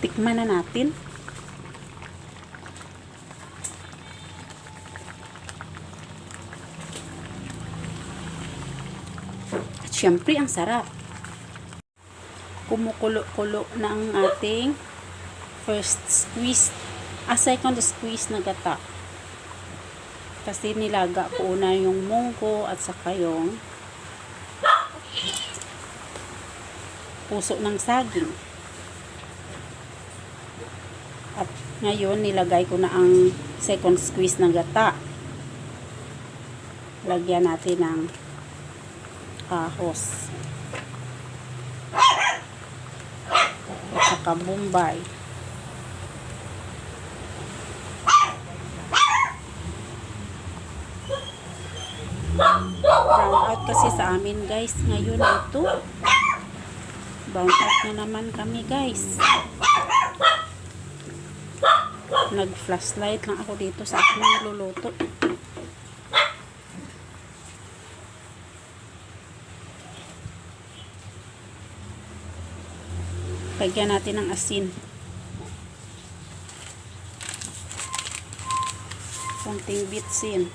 tikman na natin. At syempre, ang sarap. Kumukulo-kulo na ang ating second squeeze na gata. Kasi nilaga ko una yung munggo at saka yung puso ng saging. At ngayon nilagay ko na ang second squeeze ng gata. Lagyan natin ng ahos at saka bombay. Brown out kasi sa amin guys ngayon ito. Brown out na naman kami guys. Nag flashlight lang ako dito sa aking niluluto. Lagyan natin ng asin. Konting bitsin.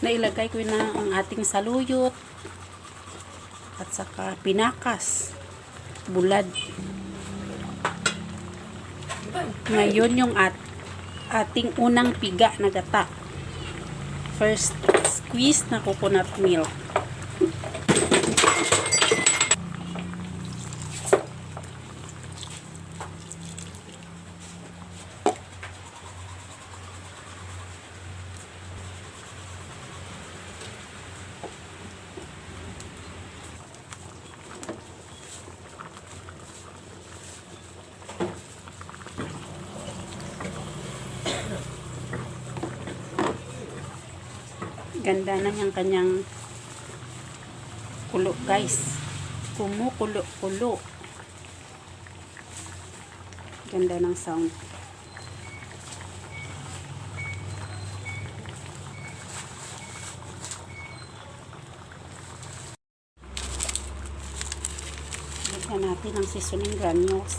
Nailagay ko na ang ating saluyot at saka pinakas, bulad. Ngayon yung ating unang piga na gata. First squeeze na coconut milk. Ganda na yung kanyang kulo guys. Kumukulo-kulo. Ganda ng sound. Lagyan natin ang seasoning granules.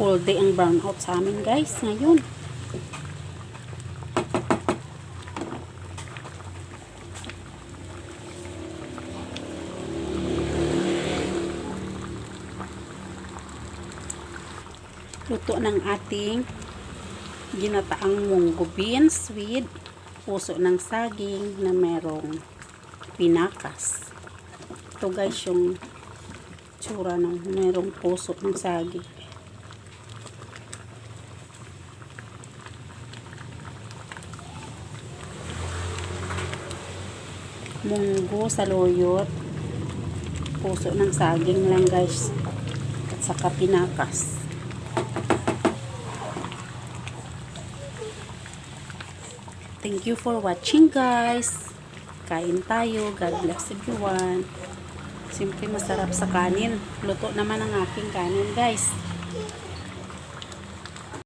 All day ang brown out sa amin guys ngayon. Luto ng ating ginataang munggo beans with puso ng saging na merong pinakas. Ito guys yung tsura ng merong puso ng saging. Munggo, saluyot, puso ng saging lang guys, at saka pinakas. Thank you for watching guys. Kain tayo. God bless everyone. Siyempre masarap sa kanin. Luto naman ang aking kanin guys.